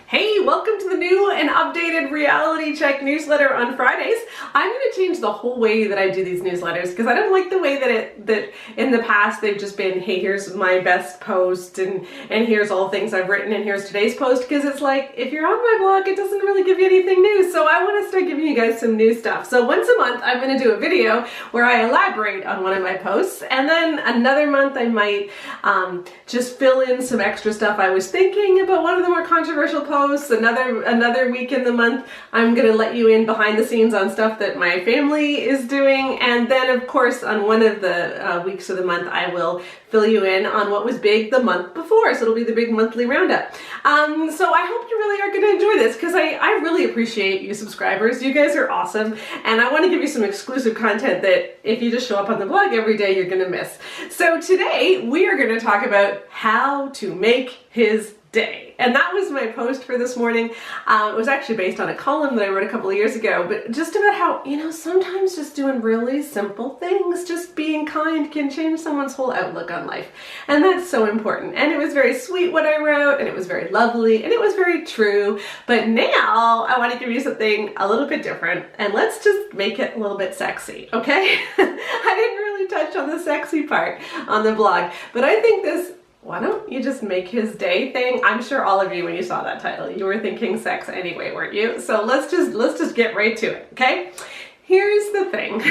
Hey, welcome to the new and updated Reality Check newsletter on Fridays. I'm going to change the whole way that I do these newsletters because I don't like the way that in the past they've just been, hey, here's my best post and here's all things I've written and here's today's post, because it's like, if you're on my blog, it doesn't really give you anything new. So I want to start giving you guys some new stuff. So once a month, I'm going to do a video where I elaborate on one of my posts, and then another month I might just fill in some extra stuff I was thinking about one of the more controversial posts. Another week in the month, I'm going to let you in behind the scenes on stuff that my family is doing, and then of course on one of the weeks of the month I will fill you in on what was big the month before, so it'll be the big monthly roundup. So I hope you really are going to enjoy this, because I really appreciate you subscribers. You guys are awesome, and I want to give you some exclusive content that if you just show up on the blog every day, you're going to miss. So today we are going to talk about how to make his day. And that was my post for this morning. It was actually based on a column that I wrote a couple of years ago, but just about how, sometimes just doing really simple things, just being kind, can change someone's whole outlook on life. And that's so important. And it was very sweet what I wrote, and it was very lovely, and it was very true. But now I want to give you something a little bit different, and let's just make it a little bit sexy, okay? I didn't really touch on the sexy part on the blog, but I think this why don't you just make his day thing. I'm sure all of you, when you saw that title, you were thinking sex anyway, weren't you? So let's just get right to it, okay? Here's the thing.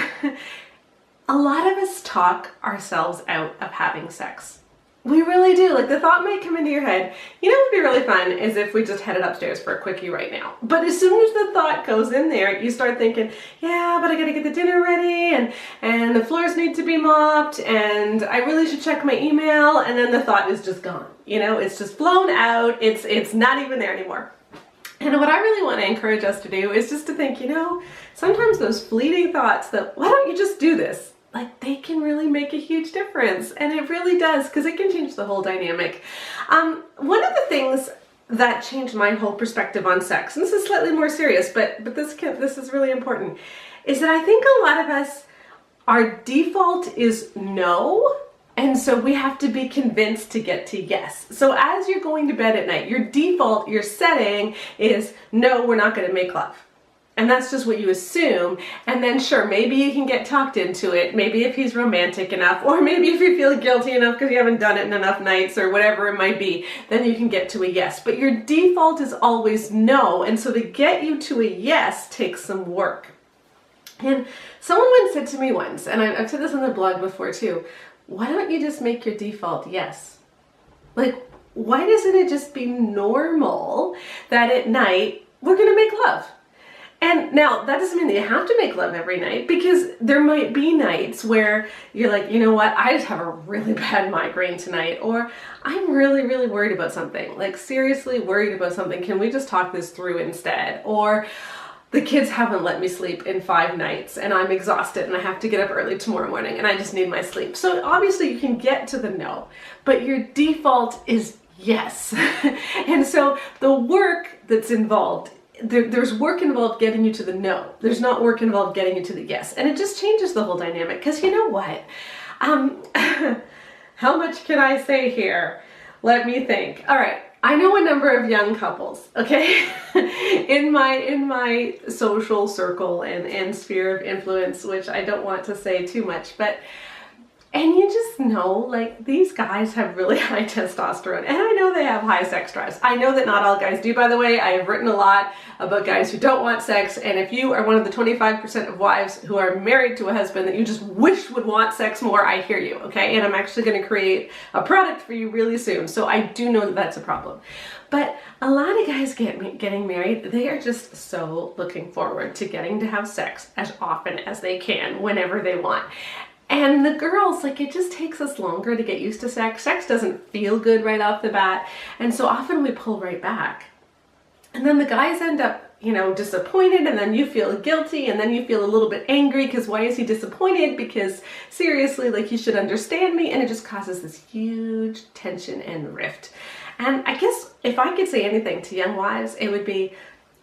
A lot of us talk ourselves out of having sex. We really do. Like, the thought might come into your head, what would be really fun is if we just headed upstairs for a quickie right now. But as soon as the thought goes in there, you start thinking, yeah, but I gotta get the dinner ready, and the floors need to be mopped, and I really should check my email, and then the thought is just gone. It's just flown out. It's not even there anymore. And what I really want to encourage us to do is just to think, sometimes those fleeting thoughts that, why don't you just do this? Like, they can really make a huge difference, and it really does, because it can change the whole dynamic. One of the things that changed my whole perspective on sex, and this is slightly more serious, but this is really important, is that I think a lot of us, our default is no, and so we have to be convinced to get to yes. So as you're going to bed at night, your default, your setting is no, we're not going to make love. And that's just what you assume. And then sure, maybe you can get talked into it. Maybe if he's romantic enough, or maybe if you feel guilty enough because you haven't done it in enough nights or whatever it might be, then you can get to a yes. But your default is always no. And so to get you to a yes takes some work. And someone once said to me once, and I've said this on the blog before too, why don't you just make your default yes? Like, why doesn't it just be normal that at night we're gonna make love? And now, that doesn't mean that you have to make love every night, because there might be nights where you're like, you know what, I just have a really bad migraine tonight, or I'm really, really worried about something, like seriously worried about something. Can we just talk this through instead? Or the kids haven't let me sleep in 5 nights and I'm exhausted and I have to get up early tomorrow morning and I just need my sleep. So obviously you can get to the no, but your default is yes. And so the work that's involved, there's work involved getting you to the no. There's not work involved getting you to the yes. And it just changes the whole dynamic. Because you know what? How much can I say here? Let me think. All right. I know a number of young couples, okay? in my social circle and sphere of influence, which I don't want to say too much, but and you just know, like, these guys have really high testosterone, and I know they have high sex drives. I know that not all guys do, by the way. I have written a lot about guys who don't want sex, and if you are one of the 25% of wives who are married to a husband that you just wish would want sex more, I hear you, okay? And I'm actually going to create a product for you really soon, so I do know that that's a problem. But a lot of guys getting married, they are just so looking forward to getting to have sex as often as they can, whenever they want. And the girls, like, it just takes us longer to get used to sex. Sex doesn't feel good right off the bat. And so often we pull right back. And then the guys end up, disappointed, and then you feel guilty, and then you feel a little bit angry because why is he disappointed? Because seriously, like, he should understand me. And it just causes this huge tension and rift. And I guess if I could say anything to young wives, it would be,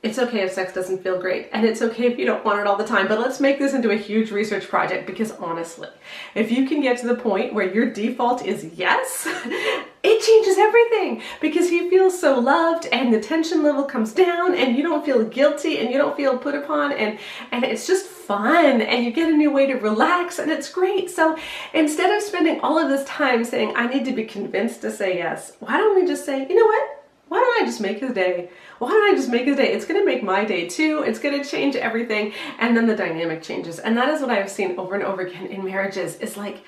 It's okay if sex doesn't feel great, and it's okay if you don't want it all the time, but let's make this into a huge research project, because honestly, if you can get to the point where your default is yes, it changes everything, because you feel so loved and the tension level comes down and you don't feel guilty and you don't feel put upon, and it's just fun, and you get a new way to relax, and it's great. So instead of spending all of this time saying, I need to be convinced to say yes, why don't we just say, you know what? Why don't I just make his day? Why don't I just make his day? It's going to make my day too. It's going to change everything. And then the dynamic changes. And that is what I've seen over and over again in marriages. It's like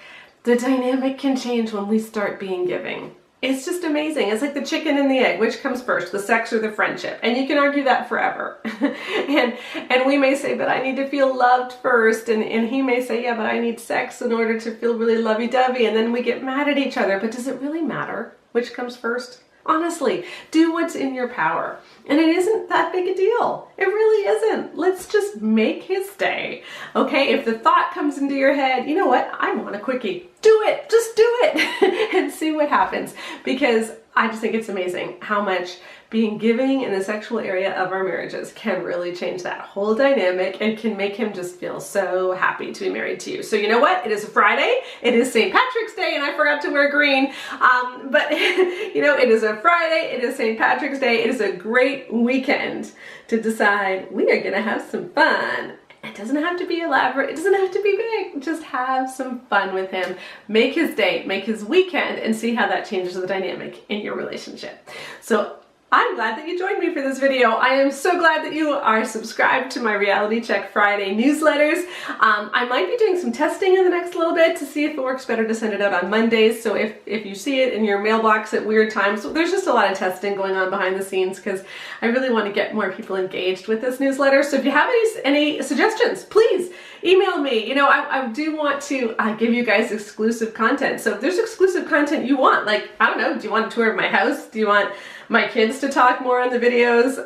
the dynamic can change when we start being giving. It's just amazing. It's like the chicken and the egg. Which comes first, the sex or the friendship? And you can argue that forever. and we may say, but I need to feel loved first. And he may say, yeah, but I need sex in order to feel really lovey-dovey. And then we get mad at each other. But does it really matter which comes first? Honestly, do what's in your power. And it isn't that big a deal. It really isn't. Let's just make his day. Okay, if the thought comes into your head, you know what? I want a quickie. Do it. Just do it and see what happens. Because I just think it's amazing how much being giving in the sexual area of our marriages can really change that whole dynamic and can make him just feel so happy to be married to you. So you know what? It is a Friday. It is St. Patrick's Day, and I forgot to wear green. But you know, it is a Friday. It is St. Patrick's Day. It is a great weekend to decide we are going to have some fun. It doesn't have to be elaborate. It doesn't have to be big. Just have some fun with him. Make his day, make his weekend, and see how that changes the dynamic in your relationship. So I'm glad that you joined me for this video. I am so glad that you are subscribed to my Reality Check Friday newsletters. I might be doing some testing in the next little bit to see if it works better to send it out on Mondays. So if you see it in your mailbox at weird times, there's just a lot of testing going on behind the scenes, because I really want to get more people engaged with this newsletter. So if you have any suggestions, please email me. You know, I do want to give you guys exclusive content. So if there's exclusive content you want, like, I don't know, do you want a tour of my house? Do you want my kids to talk more on the videos?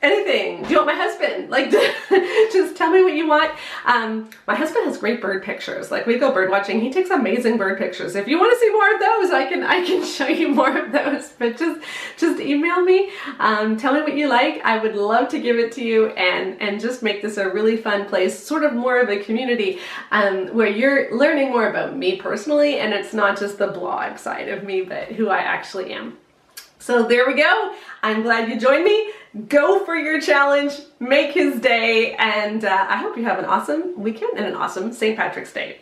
Anything. Do you want my husband? Like, just tell me what you want. My husband has great bird pictures. Like, we go bird watching. He takes amazing bird pictures. If you want to see more of those, I can show you more of those. But just email me. Tell me what you like. I would love to give it to you and just make this a really fun place, sort of more of a community where you're learning more about me personally, and it's not just the blog side of me, but who I actually am. So there we go. I'm glad you joined me. Go for your challenge, make his day, and I hope you have an awesome weekend and an awesome St. Patrick's Day.